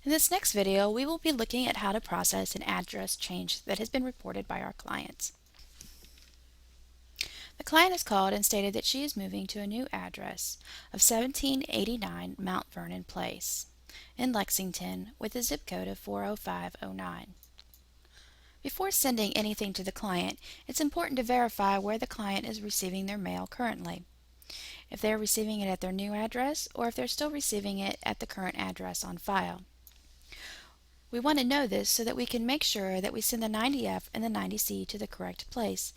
In this next video, we will be looking at how to process an address change that has been reported by our client. The client has called and stated that she is moving to a new address of 1789 Mount Vernon Place in Lexington with a zip code of 40509. Before sending anything to the client, it's important to verify where the client is receiving their mail currently. If they are receiving it at their new address or if they're still receiving it at the current address on file. We want to know this so that we can make sure that we send the 90F and the 90C to the correct place.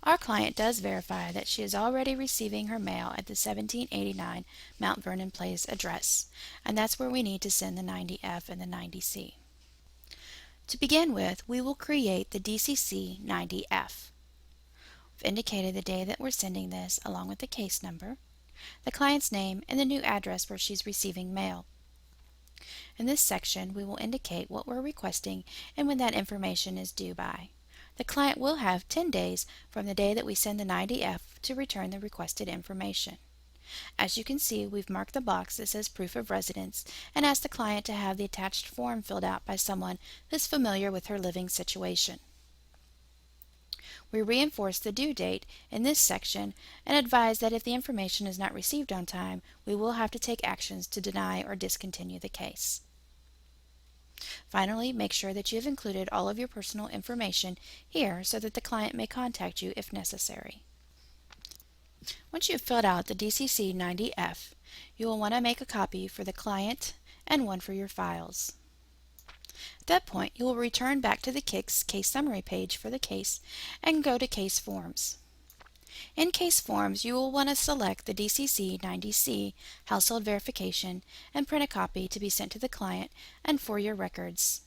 Our client does verify that she is already receiving her mail at the 1789 Mount Vernon Place address, and that's where we need to send the 90F and the 90C. To begin with, we will create the DCC 90F. We've indicated the day that we're sending this along with the case number, the client's name, and the new address where she's receiving mail. In this section, we will indicate what we're requesting and when that information is due by. The client will have 10 days from the day that we send the 90F to return the requested information. As you can see, we've marked the box that says Proof of Residence and asked the client to have the attached form filled out by someone who's familiar with her living situation. We reinforce the due date in this section and advise that if the information is not received on time, we will have to take actions to deny or discontinue the case. Finally, make sure that you have included all of your personal information here so that the client may contact you if necessary. Once you have filled out the DCC 90F, you will want to make a copy for the client and one for your files. At that point, you will return back to the case summary page for the case and go to Case Forms. In Case Forms, you will want to select the DCC 90C Household Verification and print a copy to be sent to the client and for your records.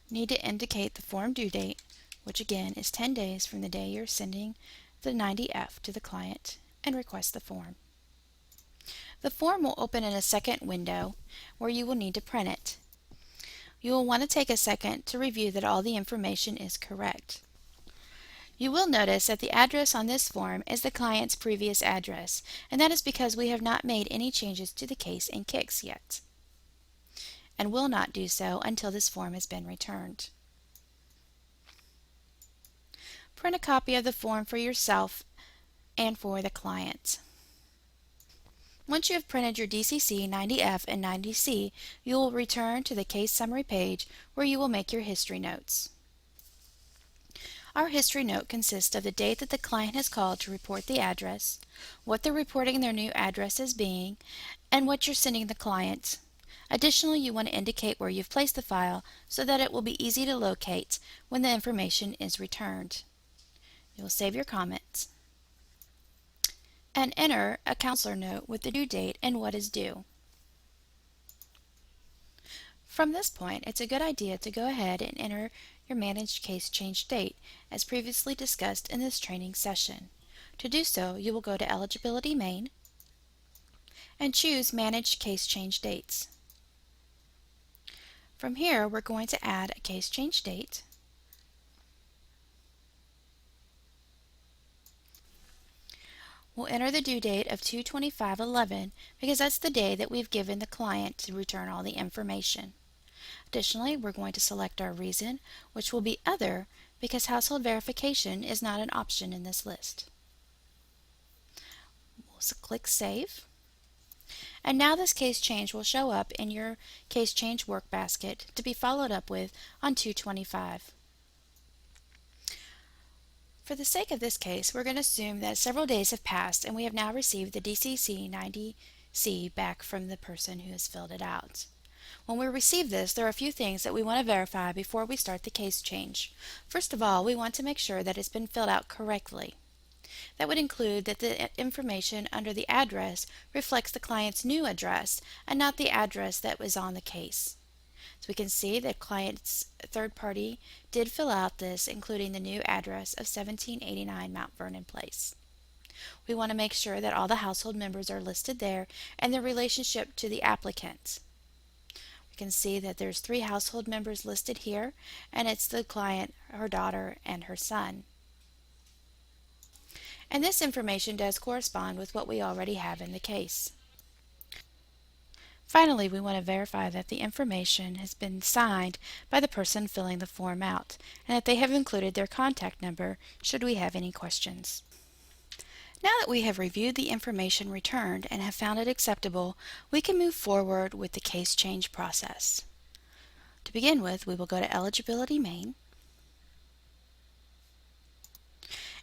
You need to indicate the form due date, which again is 10 days from the day you're sending the 90F to the client, and request the form. The form will open in a second window where you will need to print it. You will want to take a second to review that all the information is correct. You will notice that the address on this form is the client's previous address, and that is because we have not made any changes to the case in KICS yet, and will not do so until this form has been returned. Print a copy of the form for yourself and for the client. Once you have printed your DCC 90F and 90C, you will return to the case summary page where you will make your history notes. Our history note consists of the date that the client has called to report the address, what they're reporting their new address as being, and what you're sending the client. Additionally, you want to indicate where you've placed the file so that it will be easy to locate when the information is returned. You will save your comments and enter a counselor note with the due date and what is due. From this point, it's a good idea to go ahead and enter your managed case change date as previously discussed in this training session. To do so, you will go to Eligibility Main and choose Manage Case Change Dates. From here, we're going to add a case change date. We'll enter the due date of 2/25/11 because that's the day that we've given the client to return all the information. Additionally, we're going to select our reason, which will be Other, because household verification is not an option in this list. We'll click Save. And now this case change will show up in your case change workbasket to be followed up with on 2/25. For the sake of this case, we're going to assume that several days have passed and we have now received the DCC 90C back from the person who has filled it out. When we receive this, there are a few things that we want to verify before we start the case change. First of all, we want to make sure that it's been filled out correctly. That would include that the information under the address reflects the client's new address and not the address that was on the case. So we can see that client's third party did fill out this, including the new address of 1789 Mount Vernon Place. We want to make sure that all the household members are listed there and their relationship to the applicant. We can see that there's 3 household members listed here, and it's the client, her daughter, and her son. And this information does correspond with what we already have in the case. Finally, we want to verify that the information has been signed by the person filling the form out and that they have included their contact number should we have any questions. Now that we have reviewed the information returned and have found it acceptable, we can move forward with the case change process. To begin with, we will go to Eligibility Main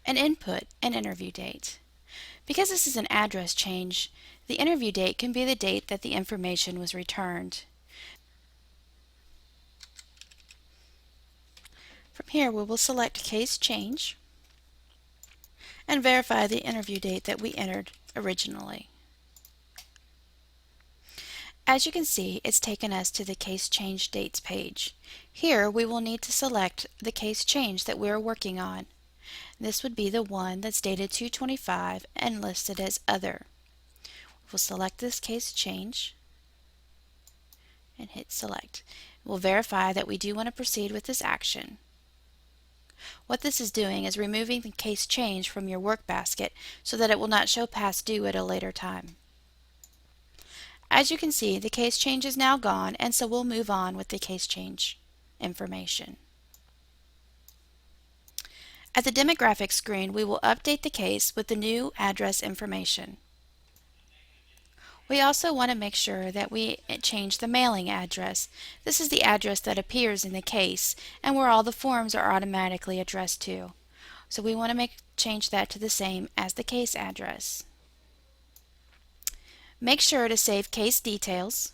and input an interview date. Because this is an address change, the interview date can be the date that the information was returned. From here, we will select Case Change and verify the interview date that we entered originally. As you can see, it's taken us to the Case Change Dates page. Here, we will need to select the case change that we are working on. This would be the one that's dated 2/25 and listed as Other. We'll select this case change and hit Select. We'll verify that we do want to proceed with this action. What this is doing is removing the case change from your work basket so that it will not show past due at a later time. As you can see, the case change is now gone, and so we'll move on with the case change information. At the demographics screen, we will update the case with the new address information. We also want to make sure that we change the mailing address. This is the address that appears in the case and where all the forms are automatically addressed to. So we want to change that to the same as the case address. Make sure to save case details.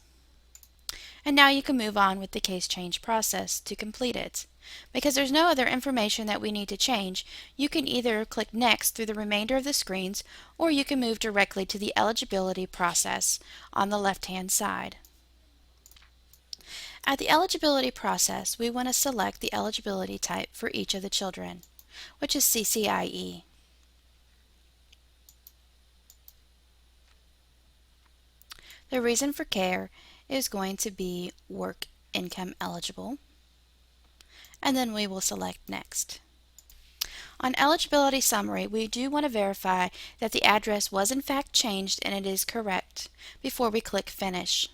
And now you can move on with the case change process to complete it. Because there's no other information that we need to change, you can either click Next through the remainder of the screens, or you can move directly to the eligibility process on the left-hand side. At the eligibility process, we want to select the eligibility type for each of the children, which is CCIE. The reason for care is going to be work income eligible, and then we will select Next. On Eligibility Summary, we do want to verify that the address was in fact changed and it is correct before we click Finish.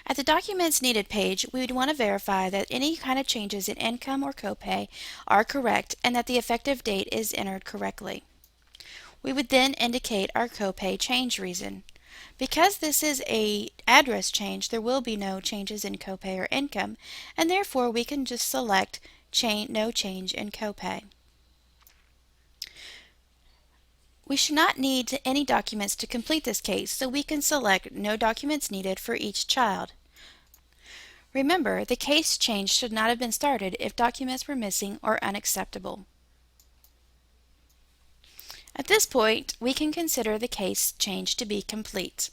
At the Documents Needed page, we would want to verify that any kind of changes in income or copay are correct and that the effective date is entered correctly. We would then indicate our copay change reason. Because this is an address change, there will be no changes in copay or income, and therefore we can just select no change in copay. We should not need any documents to complete this case, so we can select no documents needed for each child. Remember, the case change should not have been started if documents were missing or unacceptable. At this point, we can consider the case change to be complete.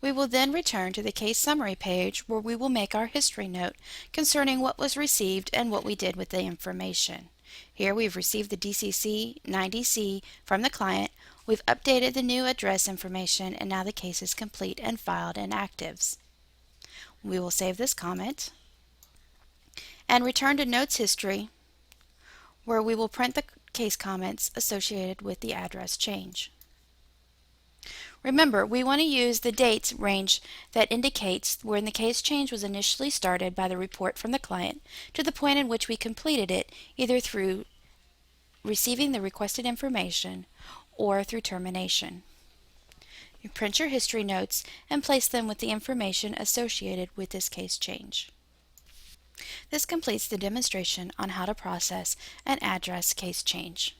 We will then return to the case summary page where we will make our history note concerning what was received and what we did with the information. Here we've received the DCC 90C from the client, we've updated the new address information, and now the case is complete and filed in actives. We will save this comment and return to Notes History, where we will print the case comments associated with the address change. Remember, we want to use the dates range that indicates when the case change was initially started by the report from the client to the point in which we completed it, either through receiving the requested information or through termination. You print your history notes and place them with the information associated with this case change. This completes the demonstration on how to process an address case change.